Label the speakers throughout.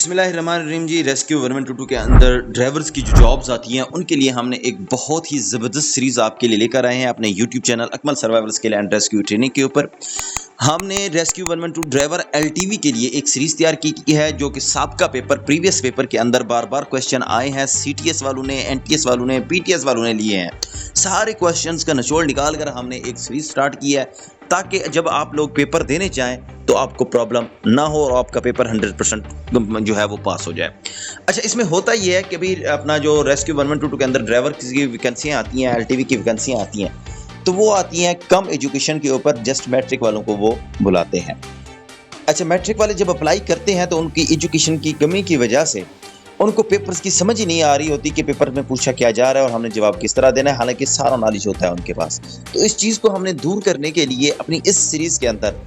Speaker 1: बिस्मिल्लाहिर्रहमानिर्रहीम जी। रेस्क्यू 1122 के अंदर ड्राइवर्स की जो जॉब्स आती हैं उनके लिए हमने एक बहुत ही ज़बरदस्त सीरीज़ आपके लिए लेकर आए हैं अपने YouTube channel Akmal survival skill and rescue training के ऊपर। हमने रेस्क्यू 112 ड्राइवर एलटीवी के लिए एक सीरीज़ तैयार की है जो कि साबका पेपर प्रीवियस पेपर के अंदर बार बार क्वेश्चन आए हैं। सीटीएस वालों ने, एनटीएस वालों ने, पीटीएस वालों ने लिए हैं। सारे क्वेश्चंस का निचोड़ निकाल कर हमने एक सीरीज़ स्टार्ट की है ताकि जब आप लोग पेपर देने चाहें तो आपको प्रॉब्लम ना हो और आपका पेपर 100% जो है वो पास हो जाए। अच्छा, इसमें होता ये है कि अभी अपना जो रेस्क्यू 1122 के अंदर ड्राइवर की वैकेंसियाँ आती हैं, एलटीवी की वैकेंसियाँ आती हैं, तो वो आती हैं कम एजुकेशन के ऊपर, जस्ट मैट्रिक वालों को वो बुलाते हैं। अच्छा, मैट्रिक वाले जब अप्लाई करते हैं तो उनकी एजुकेशन की कमी की वजह से उनको पेपर्स की समझ ही नहीं आ रही होती कि पेपर में पूछा क्या जा रहा है और हमने जवाब किस तरह देना है, हालांकि सारा नॉलेज होता है उनके पास। तो इस चीज़ को हमने दूर करने के लिए अपनी इस सीरीज़ के अंदर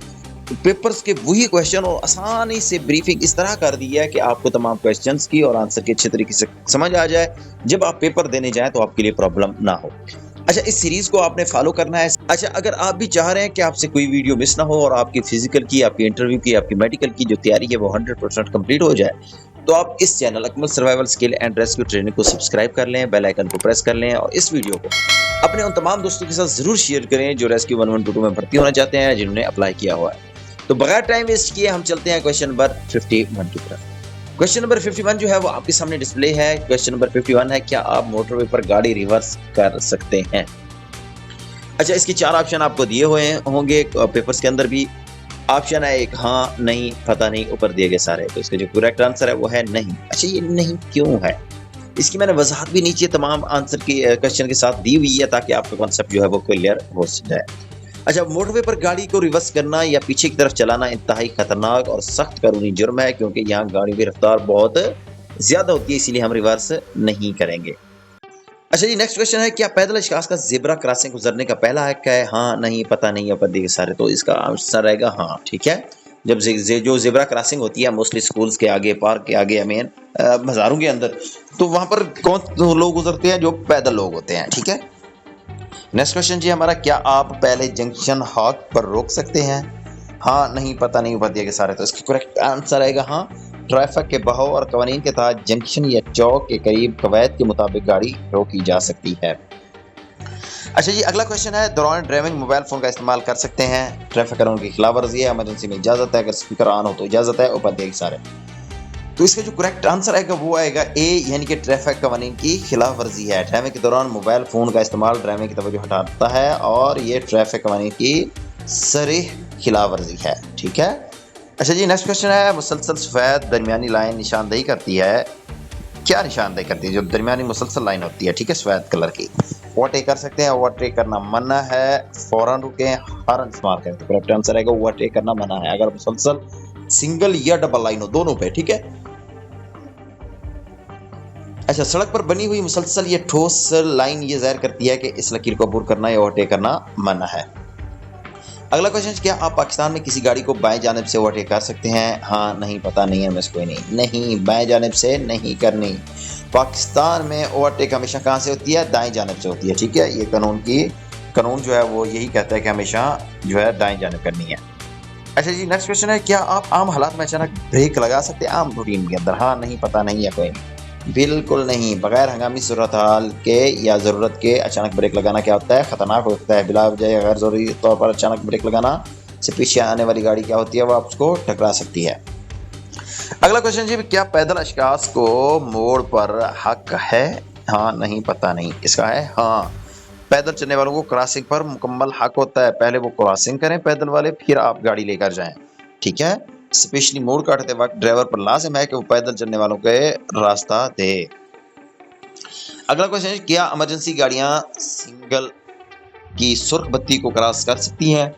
Speaker 1: पेपर्स के वही क्वेश्चन और आसानी से ब्रीफिंग इस तरह कर दी है कि आपको तमाम क्वेश्चंस की और आंसर की अच्छे तरीके से समझ आ जाए, जब आप पेपर देने जाएं तो आपके लिए प्रॉब्लम ना हो। अच्छा, इस सीरीज़ को आपने फॉलो करना है। अच्छा, अगर आप भी चाह रहे हैं कि आपसे कोई वीडियो मिस ना हो और आपकी फिजिकल की, आपकी इंटरव्यू की, आपकी मेडिकल की जो तैयारी है वो 100% कंप्लीट हो जाए, तो आप इस channel Akmal survival skill and rescue training को सब्सक्राइब कर लें, बेल आइकन को प्रेस कर लें और इस वीडियो को अपने उन तमाम दोस्तों के साथ ज़रूर शेयर करें जो रेस्क्यू 1122 में भर्ती होना चाहते हैं, जिन्होंने अप्लाई किया हुआ है। तो बगैर टाइम वेस्ट किए हम चलते हैं क्वेश्चन नंबर 51 की तरफ। क्वेश्चन नंबर 51 जो है वो आपके सामने डिस्प्ले है। क्वेश्चन नंबर 51 है, क्या आप मोटरवे पर गाड़ी रिवर्स कर सकते हैं? अच्छा, इसके 4 ऑप्शन आपको दिए हुए होंगे पेपर्स के अंदर भी। ऑप्शन है एक हाँ, नहीं, पता नहीं, ऊपर दिए गए सारे। तो इसका जो करेक्ट आंसर है वो है नहीं। अच्छा, ये नहीं क्यों है, इसकी मैंने वजाहत भी नीचे तमाम आंसर की क्वेश्चन के साथ दी हुई है ताकि आपका कॉन्सेप्ट जो है वो क्लियर हो जाए। अच्छा, मोटरवे पर गाड़ी को रिवर्स करना या पीछे की तरफ चलाना इंतहाई खतरनाक और सख्त कानूनी जुर्म है, क्योंकि यहाँ गाड़ी की रफ्तार बहुत ज्यादा होती है, इसीलिए हम रिवर्स नहीं करेंगे। अच्छा जी, नेक्स्ट क्वेश्चन है, क्या पैदल अशखास का ज़ेब्रा क्रॉसिंग गुजरने का पहला हक है? हाँ, नहीं, पता नहीं या पता सारे। तो इसका आंसर रहेगा हाँ। ठीक है, जब जो ज़ेब्रा क्रॉसिंग होती है मोस्टली स्कूल्स के आगे, पार्क के आगे, मेन बाजारों के अंदर, तो वहाँ पर कौन लोग गुजरते हैं? जो पैदल लोग होते हैं। ठीक है, नेक्स्ट क्वेश्चन जी हमारा, क्या आप पहले जंक्शन हॉक पर रोक सकते हैं? हाँ, नहीं, पता नहीं, ऊपर दिए गए सारे। तो इसका करेक्ट आंसर आएगा हाँ। ट्रैफिक के बहाव और कवानीन के तहत जंक्शन या चौक के करीब कवायद के मुताबिक गाड़ी रोकी जा सकती है। अच्छा जी, अगला क्वेश्चन है, दौरान ड्राइविंग मोबाइल फोन का इस्तेमाल कर सकते हैं? ट्रैफिक कानून की खिलाफ वर्जी है, इमरजेंसी में इजाजत है, अगर स्पीकर ऑन हो तो इजाजत है, ऊपर दिए गए सारे। तो इसका जो करेक्ट आंसर आएगा वो आएगा ए, यानी कि ट्रैफिक कवानीन की खिलाफ वर्जी है। ड्राइविंग के दौरान मोबाइल फोन का इस्तेमाल ड्राइविंग की तवज्जो हटाता है और ये ट्रैफिक कवानीन की सरीह खिलाफ वर्जी है। ठीक है। अच्छा जी, नेक्स्ट क्वेश्चन है, मुसलसल सफ़ेद दरमियानी लाइन निशानदेही करती है? क्या निशानदेही करती है? जो दरमियानी मुसलसल लाइन होती है, ठीक है, सफ़ेद कलर की। ओवरटेक कर सकते हैं, ओवरटेक करना मना है, फौरन रुकें, हॉर्न इस्तेमाल करें। तो करेक्ट आंसर आएगा ओवरटेक करना मना है, अगर मुसलसल सिंगल या डबल लाइन हो, दोनों पे। ठीक है। अच्छा, सड़क पर बनी हुई मुसलसल या ठोस लाइन ये ज़ाहिर करती है कि इस लकीर को अबूर करना या ओवरटेक करना मना है। अगला क्वेश्चन, क्या आप पाकिस्तान में किसी गाड़ी को बाएं जानिब से ओवरटेक कर सकते हैं? हाँ, नहीं, पता नहीं है, मैं कोई नहीं, बाएं जानिब से नहीं करनी। पाकिस्तान में ओवरटेक हमेशा कहाँ से होती है? दाएं जानिब से होती है। ठीक है, ये कानून जो है वो यही कहता है कि हमेशा जो है दाएं जानिब करनी है। अच्छा जी, नेक्स्ट क्वेश्चन है, क्या आप आम हालात में अचानक ब्रेक लगा सकते हैं आम रूटीन के अंदर? हाँ, नहीं, पता नहीं है, कोई बिल्कुल नहीं। बगैर हंगामी सूरत हाल के या ज़रूरत के अचानक ब्रेक लगाना क्या होता है? ख़तरनाक होता है। बिला वजह गैर ज़रूरी तौर पर अचानक ब्रेक लगाना से पीछे आने वाली गाड़ी क्या होती है? वो आपको टकरा सकती है। अगला क्वेश्चन जी, क्या पैदल अशखास को मोड़ पर हक है? हाँ, नहीं, पता नहीं। इसका है हाँ। पैदल चलने वालों को क्रॉसिंग पर मुकम्मल हक होता है। पहले वो क्रॉसिंग करें पैदल वाले, फिर आप गाड़ी लेकर जाएं। ठीक है। स्पेशली मोड़ काटते वक्त ड्राइवर पर लाजिम है कि वो पैदल चलने वालों के रास्ता दे। अगला क्वेश्चन है, क्या इमरजेंसी गाड़ियां सिग्नल की सुर्ख बत्ती को क्रॉस कर सकती हैं?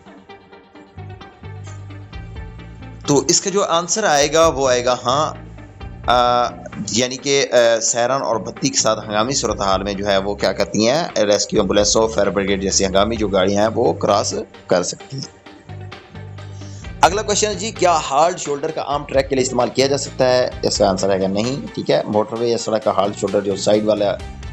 Speaker 1: तो इसका जो आंसर आएगा वो आएगा हाँ। यानी कि सैरन और बत्ती के साथ हंगामी सूरत हाल में जो है वो क्या करती हैं? रेस्क्यू एम्बुलेंस और फायर ब्रिगेड जैसी हंगामी जो गाड़ियां हैं वो क्रॉस कर सकती हैं। अगला क्वेश्चन है जी, क्या हार्ड शोल्डर का आम ट्रैक के लिए इस्तेमाल किया जा सकता है? इसका आंसर आएगा नहीं। ठीक है, मोटरवे या सड़क का हार्ड शोल्डर जो साइड वाला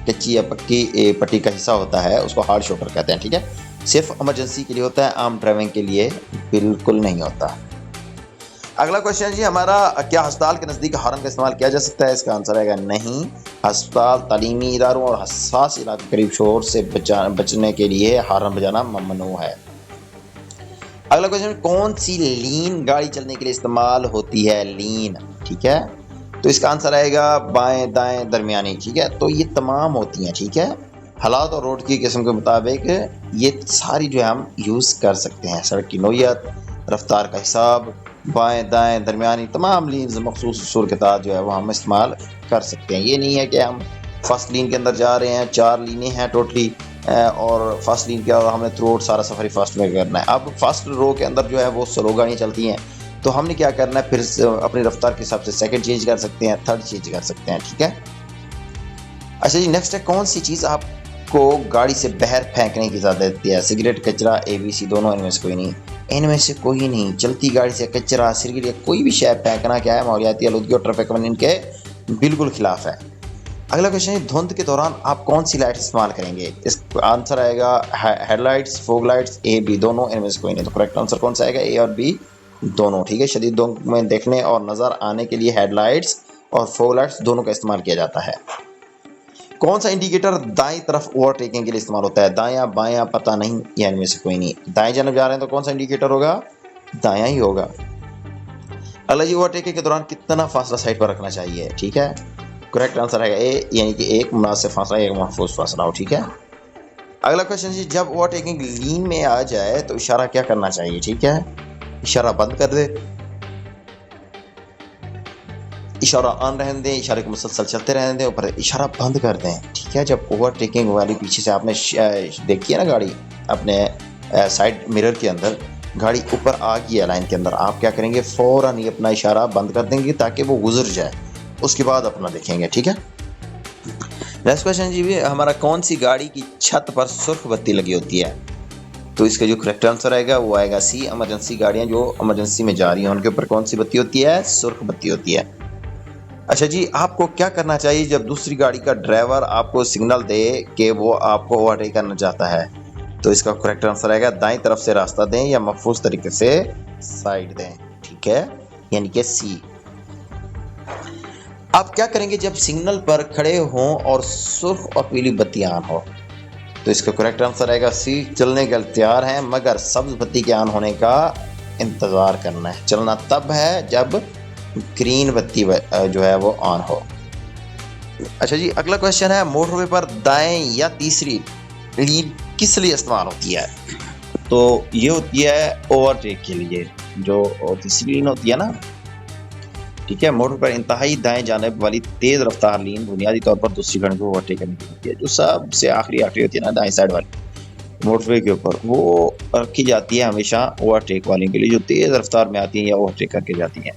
Speaker 1: कच्ची या पक्की पट्टी का हिस्सा होता है उसको हार्ड शोल्डर कहते हैं। ठीक है, सिर्फ इमरजेंसी के लिए होता है, आम ड्राइविंग के लिए बिल्कुल नहीं होता। अगला क्वेश्चन जी हमारा, क्या अस्पताल के नज़दीक हॉर्न का इस्तेमाल किया जा सकता है? इसका आंसर आएगा नहीं। अस्पताल, तालीमी इदारों और हसास इलाकों के करीब शोर से बचने के लिए हॉर्न बजाना ममनू है। अगला क्वेश्चन, कौन सी लीन गाड़ी चलने के लिए इस्तेमाल होती है? लीन, ठीक है, तो इसका आंसर आएगा बाएं दाएं दरमियानी, ठीक है। तो ये तमाम होती हैं, ठीक है, हालात और रोड की किस्म के मुताबिक ये सारी जो है हम यूज़ कर सकते हैं। सड़क की नौइयत, रफ्तार का हिसाब, बाएं दाएं दरमियानी तमाम लीन्स मखसूस उसूल के तहत जो है वो हम इस्तेमाल कर सकते हैं। ये नहीं है कि हम फर्स्ट लीन के अंदर जा रहे हैं, 4 लीनें हैं टोटली, और फर्स्ट लीन के हमने थ्रू आउट सारा सफ़र ही फर्स्ट में करना है। अब फर्स्ट रो के अंदर जो है वो स्लो गाड़ियाँ चलती हैं, तो हमने क्या करना है, फिर अपनी रफ्तार के हिसाब से सेकंड चेंज कर सकते हैं, थर्ड चेंज कर सकते हैं, ठीक है। अच्छा जी, नेक्स्ट है, कौन सी चीज़ आपको गाड़ी से बाहर फेंकने की इजाज़त देती है? सिगरेट, कचरा, ABC दोनों, इनमें से कोई नहीं। इनमें से कोई नहीं। चलती गाड़ी से कचरा, सिगरेट, कोई भी शय फेंकना क्या है, माहौलियाती आलूदगी और ट्रैफिक कानून के बिल्कुल खिलाफ है। अगला क्वेश्चन है, धुंध के दौरान आप कौन सी लाइट इस्तेमाल करेंगे? इसका आंसर आएगा headlights, fog lights, A, B दोनों, इनमें से कोई नहीं। तो करेक्ट आंसर कौन सा आएगा? A और B दोनों, ठीक है। शदीद धुंध में देखने और नज़र आने के लिए हेडलाइट्स और फॉग लाइट्स दोनों का इस्तेमाल किया जाता है। कौन सा इंडिकेटर दाएं तरफ ओवरटेकिंग के लिए इस्तेमाल होता है? दायां, बायां, पता नहीं, या इनमें से कोई नहीं। दाएं जानब जा रहे हैं तो कौन सा इंडिकेटर होगा? दायां ही होगा। अगला जी, ओवरटेकिंग के दौरान कितना फासला साइड पर रखना चाहिए? ठीक है, करेक्ट आंसर आएगा A, यानी कि एक मुनासिब फासला, एक महफूज फासला हो, ठीक है। अगला क्वेश्चन जी, जब ओवरटेकिंग लीन में आ जाए तो इशारा क्या करना चाहिए? ठीक है, इशारा बंद कर दे, इशारा ऑन रहने दें, इशारे को मुसलसल चलते रहने दें, ऊपर इशारा बंद कर दें, ठीक है। जब ओवरटेकिंग वाली पीछे से आपने देखी है ना गाड़ी, अपने साइड मिरर के अंदर गाड़ी ऊपर आ गई है लाइन के अंदर, आप क्या करेंगे, फ़ौरन ही अपना इशारा बंद कर देंगे ताकि वो गुजर जाए, उसके बाद अपना देखेंगे, ठीक है। नेक्स्ट क्वेश्चन जी भी हमारा, कौन सी गाड़ी की छत पर सुर्ख बत्ती लगी होती है? तो इसका जो करेक्ट आंसर आएगा वो आएगा C, इमरजेंसी गाड़ियाँ जो इमरजेंसी में जा रही हैं उनके ऊपर कौन सी बत्ती होती है? सुर्ख बत्ती होती है। अच्छा जी, आपको क्या करना चाहिए जब दूसरी गाड़ी का ड्राइवर आपको सिग्नल दे कि वो आपको ओवरटेक करना चाहता है? तो इसका करेक्ट आंसर आएगा दाईं तरफ से रास्ता दें या महफूज तरीके से साइड दें, ठीक है, यानी कि C। आप क्या करेंगे जब सिग्नल पर खड़े हों और सुर्ख और पीली बत्ती ऑन हो? तो इसका करेक्ट आंसर आएगा C, चलने के तैयार हैं मगर सब्ज बत्ती के ऑन होने का इंतज़ार करना है। चलना तब है जब ग्रीन बत्ती जो है वो ऑन हो। अच्छा जी, अगला क्वेश्चन है, मोटरवे पर दाएं या तीसरी लीन किस लिए इस्तेमाल होती है? तो ये होती है ओवरटेक के लिए, जो तीसरी लीन होती है ना, ठीक है। मोटर पर इंतहाई दाएं जानिब वाली तेज रफ्तार लीन बुनियादी तौर पर दूसरी गाड़ी को ओवरटेक करने की होती है, जो सबसे आखिरी होती है ना दाएं साइड वाली मोटरवे के ऊपर, वो रखी जाती है हमेशा ओवरटेक वाले के लिए जो तेज रफ्तार में आती है या ओवरटेक करके जाती हैं।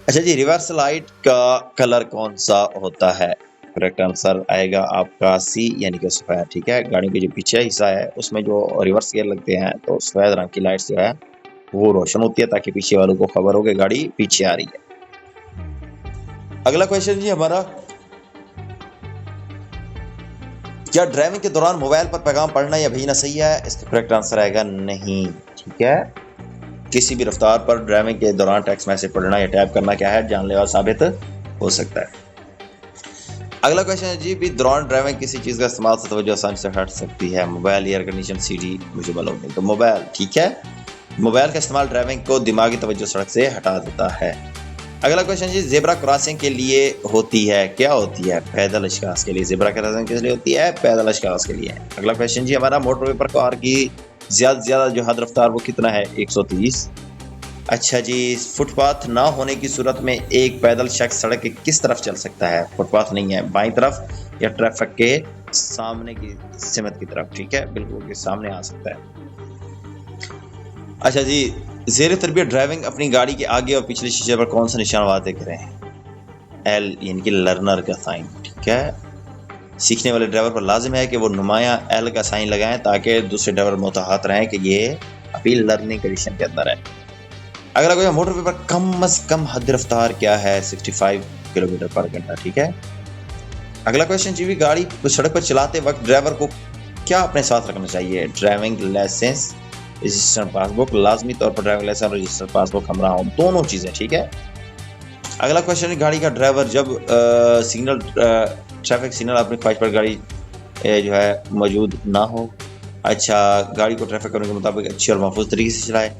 Speaker 1: अच्छा जी, रिवर्स लाइट का कलर कौन सा होता है? करेक्ट आंसर आएगा आपका C, यानी कि सफ़ेद, ठीक है। गाड़ी के जो पीछे हिस्सा है उसमें जो रिवर्स गियर लगते हैं तो सफ़ेद रंग की लाइट जो है वो रोशन होती है ताकि पीछे वालों को खबर हो कि गाड़ी पीछे आ रही है। अगला क्वेश्चन जी हमारा, क्या ड्राइविंग के दौरान मोबाइल पर पैगाम पढ़ना या भेजना सही है? इसका करेक्ट आंसर आएगा नहीं, ठीक है। किसी भी रफ्तार पर ड्राइविंग के दौरान टेक्स्ट मैसेज पढ़ना या टैप करना क्या है, जानलेवा साबित हो सकता है। अगला क्वेश्चन है जी, भी दौरान ड्राइविंग किसी चीज़ का इस्तेमाल से तवज्जो आसानी से हट सकती है? Mobile, air condition, CD, visual output. तो मोबाइल, ठीक है, मोबाइल का इस्तेमाल ड्राइविंग को दिमागी तवज्जो सड़क से हटा देता है। अगला क्वेश्चन जी, जेब्रा क्रॉसिंग के लिए होती है, क्या होती है? पैदल अशखास के लिए। जेब्रा क्रॉसिंग किस लिए होती है? पैदल अशखास के लिए। अगला क्वेश्चन जी हमारा, मोटरवे पर कार की ज़्यादा से ज़्यादा जो हद रफ्तार वो कितना है? 130। अच्छा जी, फुटपाथ ना होने की सूरत में एक पैदल शख्स सड़क के किस तरफ चल सकता है? फुटपाथ नहीं है, बाईं तरफ या ट्रैफिक के सामने की सिमत की तरफ, ठीक है, बिल्कुल के सामने आ सकता है। अच्छा जी, ज़ेर तरबियत ड्राइविंग अपनी गाड़ी के आगे और पिछले शीशे पर कौन सा निशान वाज़ेह करें? L, यानी कि लर्नर का साइन, ठीक है। सीखने वाले ड्राइवर पर लाजिम है कि वो नुमाया L का साइन लगाएं ताकि दूसरे ड्राइवर मुतहत रहें कि ये अभी लर्निंग कंडीशन के अंदर है। अगला कोई, मोटरवे पर कम से कम हद रफ्तार क्या है? 65 किलोमीटर पर घंटा, ठीक है। अगला क्वेश्चन जी, भी गाड़ी सड़क पर चलाते वक्त ड्राइवर को क्या अपने साथ रखना चाहिए? ड्राइविंग लाइसेंस, रजिस्टर्ड पासबुक, लाजमी तौर पर ड्राइविंग लाइसेंस और रजिस्टर्ड पासबुक हमरा हो, दोनों चीज़ें, ठीक है। अगला क्वेश्चन है, गाड़ी का ड्राइवर जब सिग्नल ट्रैफिक सिग्नल अपनी ख्वाहिश पर गाड़ी जो है मौजूद ना हो। अच्छा, गाड़ी को ट्रैफिक कानून के मुताबिक अच्छी और महफूज तरीके से चलाए।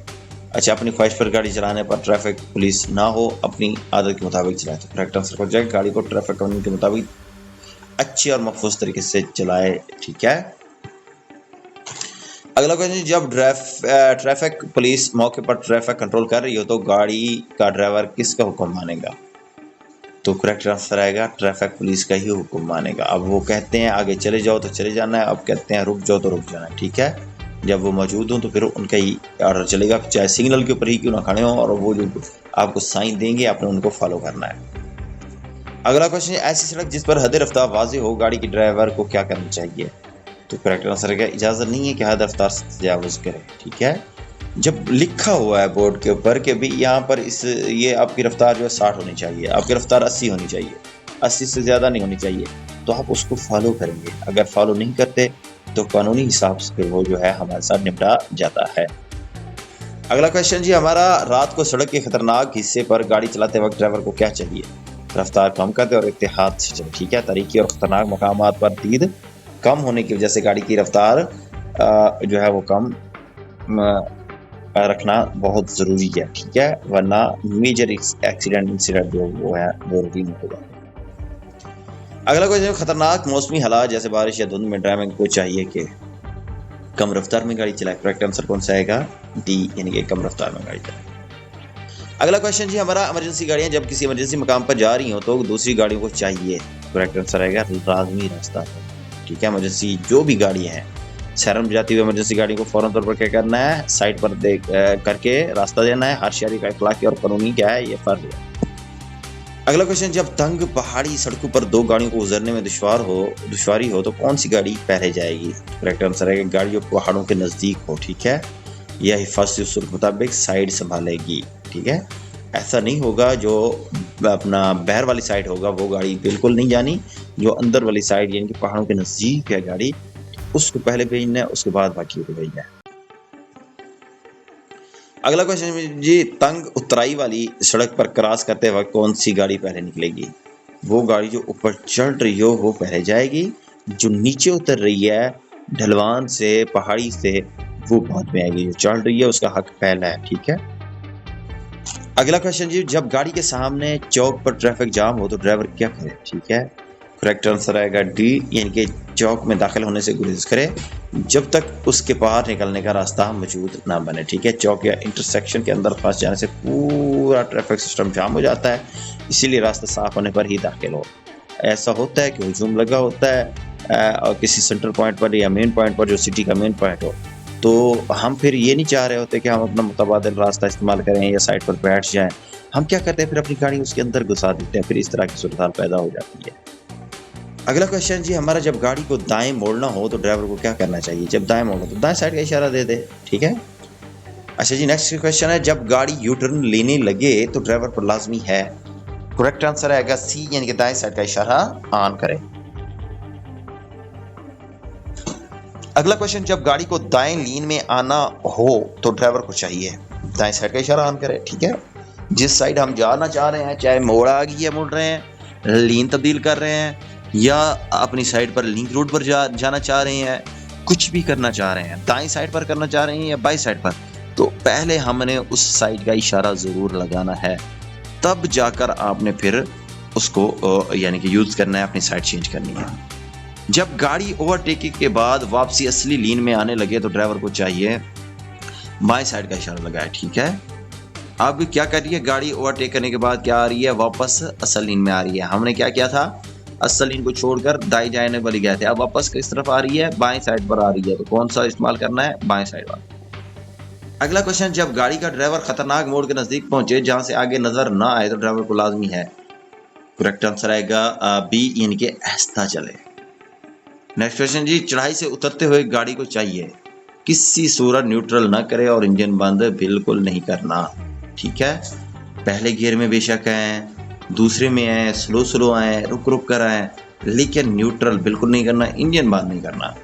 Speaker 1: अच्छा, अपनी ख्वाहिश पर गाड़ी चलाने पर ट्रैफिक पुलिस ना हो, अपनी आदत के मुताबिक चलाए। तो करेक्ट आंसर हो जाएगा गाड़ी को ट्रैफिक कानून के मुताबिक अच्छी और महफूज तरीके से चलाए, ठीक है। अगला क्वेश्चन, जब ट्रैफिक पुलिस मौके पर ट्रैफिक कंट्रोल कर रही हो तो गाड़ी का ड्राइवर किसका हुक्म मानेगा? तो करेक्ट आंसर आएगा ट्रैफिक पुलिस का ही हुक्म मानेगा। अब वो कहते हैं आगे चले जाओ तो चले जाना है, अब कहते हैं रुक जाओ तो रुक जाना है, ठीक है। जब वो मौजूद हों तो फिर उनका ही ऑर्डर चलेगा, चाहे सिग्नल के ऊपर ही क्यों ना खड़े हों, और वो जो आपको साइन देंगे आपने उनको फॉलो करना है। अगला क्वेश्चन, ऐसी सड़क जिस पर हद रफ्तार वाज़ेह हो, गाड़ी के ड्राइवर को क्या करना चाहिए? तो करेक्ट आंसर है इजाज़त नहीं है कि हद रफ्तार से तजावुज़ करे, ठीक है। जब लिखा हुआ है बोर्ड के ऊपर कि भाई यहाँ पर ये आपकी रफ्तार जो है 60 होनी चाहिए, आपकी रफ्तार 80 होनी चाहिए, 80 से ज़्यादा नहीं होनी चाहिए, तो आप उसको फॉलो करेंगे। अगर फॉलो नहीं करते तो कानूनी हिसाब से वो जो है हमारे साथ निपटा जाता है। अगला क्वेश्चन जी हमारा, रात को सड़क के खतरनाक हिस्से पर गाड़ी चलाते वक्त ड्राइवर को क्या चाहिए? रफ्तार कम करते और एहतियात से चले, ठीक है। तारीकी और खतरनाक मकामात पर दीद कम होने की वजह से गाड़ी की रफ्तार जो है वो कम रखना बहुत ज़रूरी है, ठीक है, वरना मेजर एक्सीडेंट इंसिडेंट जो वो है वो भी नहीं होगा। अगला क्वेश्चन, खतरनाक मौसमी हालात जैसे बारिश या धुंध में ड्राइवर को चाहिए कि कम रफ्तार में गाड़ी चलाए। करेक्ट आंसर कौन सा आएगा? डी, यानी कि कम रफ्तार में गाड़ी चलाए। अगला क्वेश्चन जी हमारा, इमरजेंसी गाड़ियां जब किसी इमरजेंसी मकाम पर जा रही हो तो दूसरी गाड़ियों को चाहिए। करेक्ट आंसर आएगा लाजमी रास्ता, ठीक है। इमरजेंसी जो भी गाड़ियां हैं शहर में जाती हुई इमरजेंसी गाड़ी को फौरन तौर पर क्या करना है? साइड पर देख करके रास्ता देना है। हर शहरी का इखलाकी और कानूनी क्या है, ये फर्ज है। अगला क्वेश्चन, जब तंग पहाड़ी सड़कों पर दो गाड़ियों को गुजरने में दुश्वारी हो तो कौन सी गाड़ी पहले जाएगी? करेक्ट आंसर है गाड़ी जो पहाड़ों के नज़दीक हो, ठीक है, यह हिफाजती उसूल के मुताबिक साइड संभालेगी, ठीक है। ऐसा नहीं होगा जो अपना बहर वाली साइड होगा वो गाड़ी बिल्कुल नहीं जानी, जो अंदर वाली साइड यानी कि पहाड़ों के नज़दीक है गाड़ी उसको पहले भेजना है, उसके बाद बाकी को भेजना है। अगला क्वेश्चन जी, तंग उतराई वाली सड़क पर क्रॉस करते वक्त कौन सी गाड़ी पहले निकलेगी? वो गाड़ी जो ऊपर चढ़ रही हो वो पहले जाएगी, जो नीचे उतर रही है ढलवान से पहाड़ी से वो बाद में आएगी, जो चढ़ रही है उसका हक पहला है, ठीक है। अगला क्वेश्चन जी, जब गाड़ी के सामने चौक पर ट्रैफिक जाम हो तो ड्राइवर क्या करे? ठीक है, करेक्ट आंसर आएगा डी, यानी कि चौक में दाखिल होने से गुरेज करे जब तक उसके बाहर निकलने का रास्ता मौजूद ना बने, ठीक है। चौक या इंटरसेक्शन के अंदर फंस जाने से पूरा ट्रैफिक सिस्टम जाम हो जाता है, इसीलिए रास्ता साफ होने पर ही दाखिल हो। ऐसा होता है कि हुजूम लगा होता है और किसी सेंटर पॉइंट पर या मेन पॉइंट पर जो सिटी का मेन पॉइंट हो, तो हम फिर ये नहीं चाह रहे होते कि हम अपना मुतबादिल रास्ता इस्तेमाल करें या साइड पर बैठ जाएं। हम क्या करते हैं, फिर अपनी गाड़ी उसके अंदर घुसा देते हैं, फिर इस तरह की सूरत पैदा हो जाती है। अगला क्वेश्चन जी हमारा, जब गाड़ी को दाएं मोड़ना हो तो ड्राइवर को क्या करना चाहिए? जब दाएं मोड़ना तो दाएं साइड का इशारा दे दे, ठीक है। अच्छा जी, नेक्स्ट क्वेश्चन है, जब गाड़ी यू टर्न लेने लगे तो ड्राइवर पर लाजमी है? करेक्ट आंसर आएगा सी, यानी कि दाएं साइड का इशारा ऑन करे। अगला क्वेश्चन, जब गाड़ी को दाएं लीन में आना हो तो ड्राइवर को चाहिए दाएं साइड का इशारा ऑन करे, ठीक है। जिस साइड हम जाना चाह रहे हैं, चाहे मोड़ आ गई है, मुड़ रहे हैं, लीन तब्दील कर रहे हैं, या अपनी साइड पर लिंक रोड पर जाना चाह रहे हैं, कुछ भी करना चाह रहे हैं, दाएं साइड पर करना चाह रहे हैं या बाई साइड पर, तो पहले हमने उस साइड का इशारा ज़रूर लगाना है, तब जाकर आपने फिर उसको यानी कि यूज़ करना है, अपनी साइड चेंज करनी है। जब गाड़ी ओवरटेकिंग के बाद वापसी असली लीन में आने लगे तो ड्राइवर को चाहिए बाएं साइड का इशारा लगाए, ठीक है। अब क्या कर रही है गाड़ी, ओवरटेक करने के बाद क्या आ रही है, वापस असल लीन में आ रही है। हमने क्या किया था, असल लीन को छोड़कर दाई जाने वाली गए थे, अब वापस किस तरफ आ रही है, बाएं साइड पर आ रही है, तो कौन सा इस्तेमाल करना है, बाएं साइड वाला। अगला क्वेश्चन, जब गाड़ी का ड्राइवर खतरनाक मोड़ के नजदीक पहुंचे जहां से आगे नजर ना आए तो ड्राइवर को लाजमी है? करेक्ट आंसर आएगा बी, यानी कि आहिस्ता चले। नेक्स्ट क्वेश्चन जी, चढ़ाई से उतरते हुए गाड़ी को चाहिए किसी सूरत न्यूट्रल ना करे और इंजन बंद बिल्कुल नहीं करना, ठीक है। पहले गियर में बेशक आए, दूसरे में आए, स्लो आए, रुक कर आए, लेकिन न्यूट्रल बिल्कुल नहीं करना, इंजन बंद नहीं करना।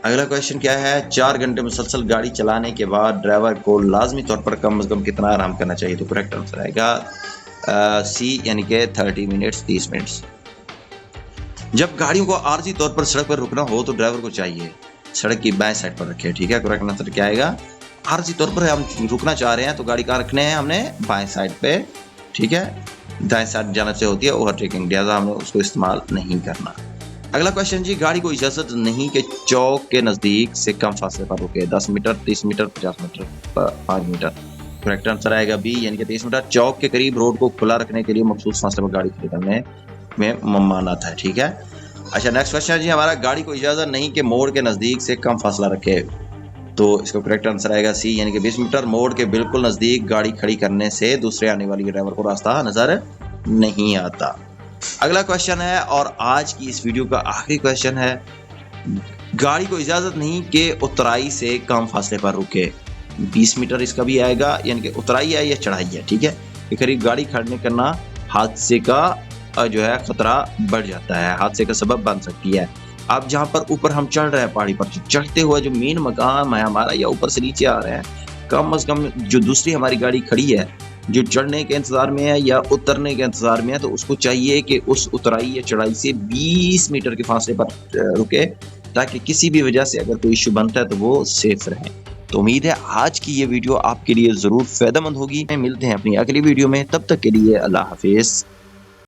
Speaker 1: अगला क्वेश्चन क्या है, 4 घंटे मुसलसल गाड़ी चलाने के बाद ड्राइवर को लाजमी तौर पर कम से कम कितना आराम करना चाहिए? तो करेक्ट आंसर आएगा सी, यानी कि 30 मिनट्स, 30 मिनट्स। जब गाड़ियों को आर्जी तौर पर सड़क पर रुकना हो तो ड्राइवर को चाहिए सड़क की बाएं साइड पर रखे, ठीक है। करेक्ट आंसर क्या आएगा? आर्जी तौर पर हम रुकना चाह रहे हैं तो गाड़ी कहाँ रखने हैं हमने? बाएं साइड पे, ठीक है। दाएं साइड जाने से होती है ओवरटेकिंग, लिहाजा हमें उसको इस्तेमाल नहीं करना। अगला क्वेश्चन जी, गाड़ी को इजाजत नहीं कि चौक के नजदीक से कम फासले पर रुके, 10 metre, 30 metre, 50 metre, 5 metre. Correct answer आएगा बी, यानी कि 30 मीटर। चौक के करीब रोड को खुला रखने के लिए मखसूस फासले पर गाड़ी खड़ी करने में ममानत है, ठीक है। अच्छा, नेक्स्ट क्वेश्चन जी हमारा, गाड़ी को इजाजत नहीं कि मोड़ के नजदीक से कम फासला रखे, तो इसका करेक्ट आंसर आएगा सी, यानी कि 20 मीटर। मोड़ के बिल्कुल नजदीक गाड़ी खड़ी करने से दूसरे आने वाली ड्राइवर को रास्ता नजर नहीं आता। अगला क्वेश्चन है और आज की इस वीडियो का आखिरी क्वेश्चन है, गाड़ी को इजाजत नहीं कि उतराई से कम फासले पर रुके, 20 मीटर इसका भी आएगा, यानी कि उतराई है या चढ़ाई है, ठीक है। कि करीब गाड़ी खड़ने करना हादसे का जो है खतरा बढ़ जाता है, हादसे का सबब बन सकती है। अब जहाँ पर ऊपर हम चढ़ रहे हैं पहाड़ी पर, चढ़ते हुए जो मेन मकाम है हमारा या ऊपर से नीचे आ रहे हैं, कम से कम जो दूसरी हमारी गाड़ी खड़ी है जो चढ़ने के इंतजार में है या उतरने के इंतजार में है, तो उसको चाहिए कि उस उतराई या चढ़ाई से 20 मीटर के फासले पर रुके, ताकि किसी भी वजह से अगर कोई इश्यू बनता है तो वो सेफ रहे। तो उम्मीद है आज की ये वीडियो आपके लिए जरूर फायदेमंद होगी। मिलते हैं अपनी अगली वीडियो में, तब तक के लिए अल्लाह हाफिज।